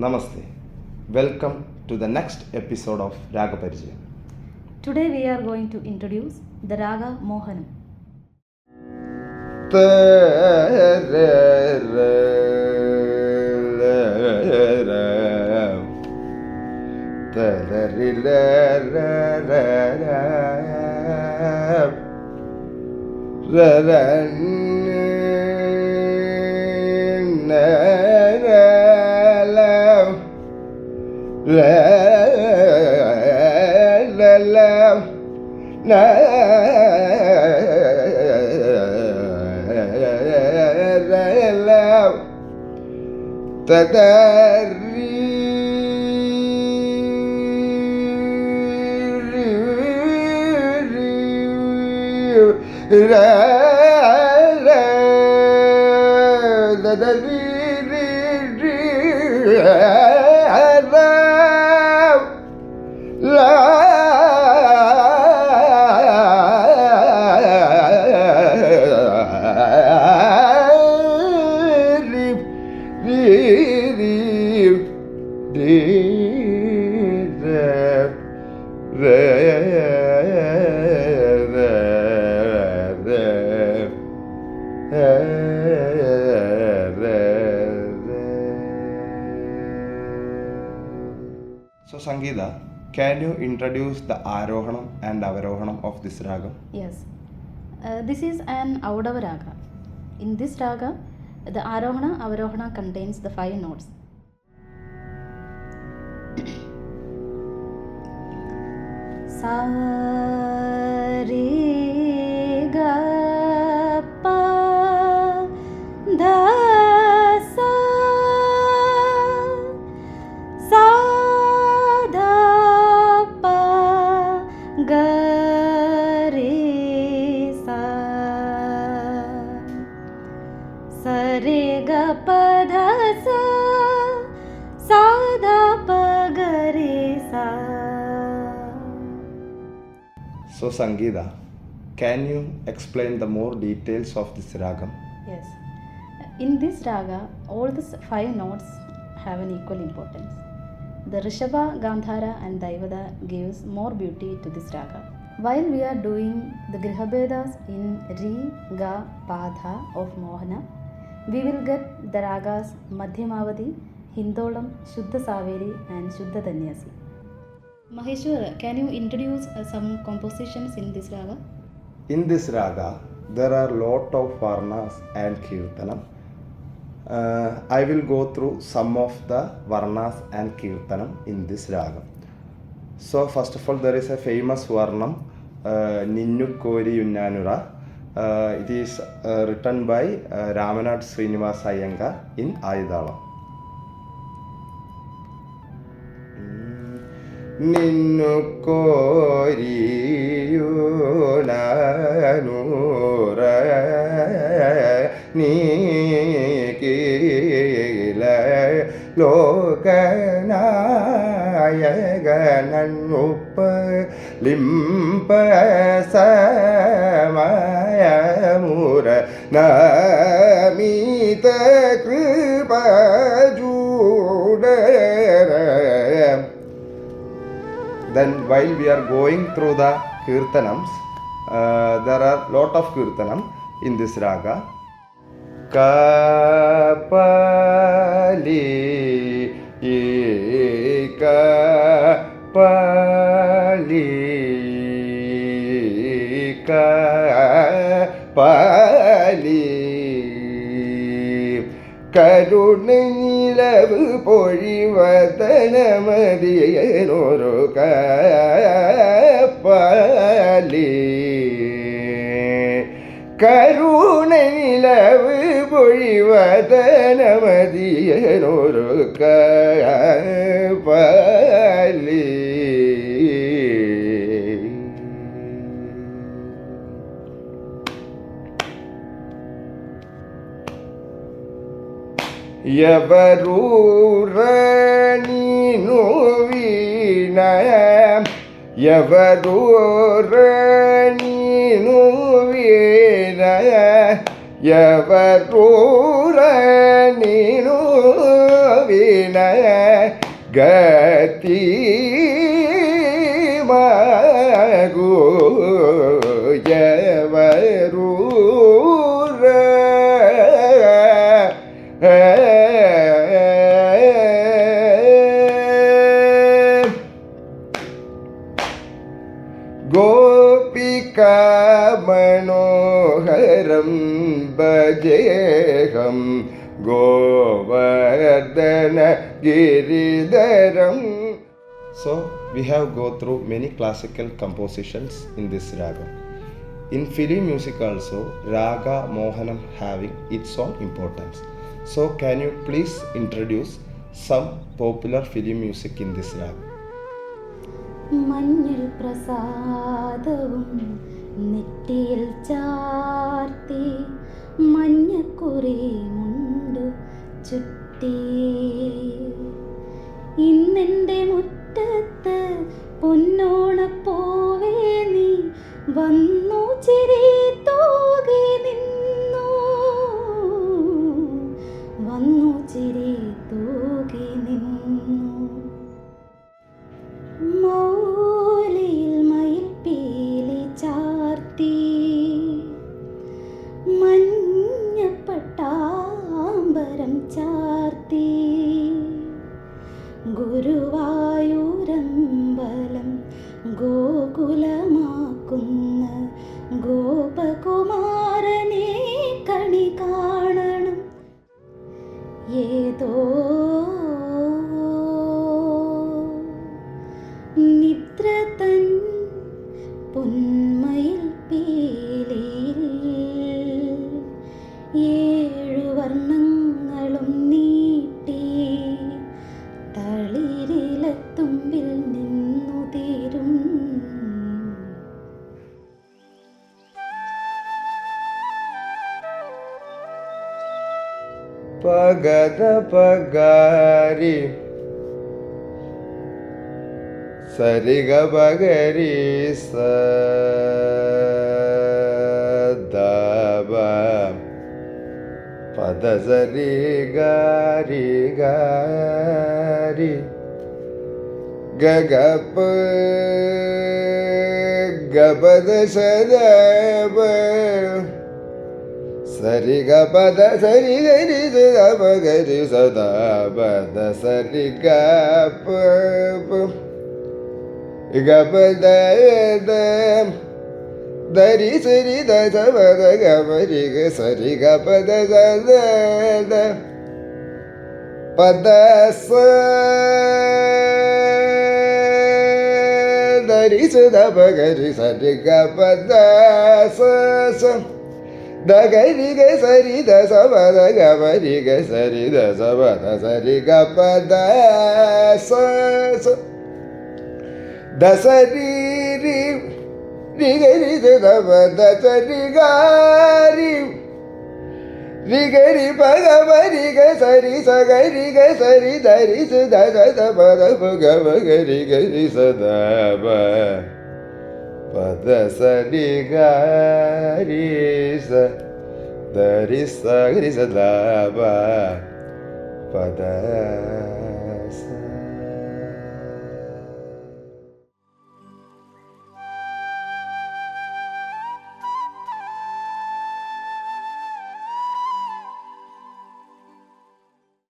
Namaste. Welcome to the next episode of Raga Parijayam. Today we are going to introduce the Raga Mohanam. So Sangeeta, can you introduce the Arohanam and Avarohanam of this raga? Yes, this is an Audava Raga. In this Raga, the Arohana Avarohana contains the 5 notes. Sa re ga pa dha sa sa dha pa ga re sa sa re ga pa dha sa sa dha pa ga re sa. So Sangeeta, can you explain the more details of this ragam? Yes. In this raga, all the 5 notes have an equal importance. The Rishabha, Gandhara and Daivada gives more beauty to this raga. While we are doing the Grihabedas in Ri, Ga, Pa, Dha of Mohana, we will get the ragas Madhyamavadi, Hindolam, Shuddha Saveri and Shuddha Danyasi. Maheshwar, can you introduce some compositions in this raga? In this raga, there are lot of varnas and kirtanam. I will go through some of the varnas and kirtanam in this raga. So first of all, there is a famous varnam, Ninnu Kori Unnanura. It is written by Ramanath Srinivasa Iyengar in Ayuthalam. Ninnu koriyunanura nikila lokanayaganupa limpa samayamura namita kripajudara. Then while we are going through the kirtanams, there are lot of kirtanam in this raga. Kapali kapali kapali കരുണനിലവ് പൊഴിവതനമതിയൊരു കപ്പലി കരുണനിലവ് പൊഴിവതനമതിയൊരു കപ്പലി. ఎవరూర నీను వీణ ఎవరూర నీను వీణ ఎవరూర ನೀನು ವಿನ ಗತಿ ಮಗು ఎవರೂರ गोपिका मनोहरं भजेऽहं Govardhan गिरिधरं. So we have go through many classical compositions in this raga. In film music also, raga mohanam having its own importance. So can you please introduce some popular film music in this raga? മഞ്ഞൾ പ്രസാദവും നെറ്റിയിൽ ചാർത്തി മഞ്ഞക്കുറി മുണ്ടു ചുറ്റി ഇന്നെൻ്റെ മുറ്റത്ത് പൊന്നോണപ്പൂവേ നീ വന്നു ചിരി തൂകി നിന്നു വന്നു ചിരി തൂകി നിന്നു മൗലിയിൽ മയിൽപ്പീലി ചാർത്തി മഞ്ഞപ്പട്ടാമ്പരം ചാർത്തി ഗുരുവായൂരമ്പലം ഗോകുലമാക്കുന്ന ഗോപകുമാരനെ കണി കാണണം ഏതോ നിദ്ര തൻ പൊന്മയിൽ പീലിയിൽ ഏഴു വർണ്ണങ്ങളും നീട്ടി തളിരിലത്തുമ്പിൽ നിന്നു തീരും. പഗദ പഗാരി സരിഗ പഗരി സദബ പദ സരി ഗാരി ഗാരി ഗഗപ ഗപദ സദബ സരി ഗ പദ സരി ഗരി സദബ ഗരി സദബ ദ സരി ഗ പ ഗപദ ദരി സരി ദ സപദ ഗപരി ഗ സരി ഗപദ സദ പദ സ ദരി സദബ ഗരി സരി ഗപദ സ സ ദ ഗരി ഗ സരി ദ സപദ ഗപരി ഗ സരി ദ സപദ സരി ഗപദ സ സ ദസരി രിഗരി ദപദ സരി ഗാരി രിഗരി പഗരി ഗ സരി സഗരി ഗ സരി ധരി സദ സദ പദ ഗവ ഗരി ഗരി സദബ പദ സരി ഗാരി സ ധരി സഗരി സദബ പദ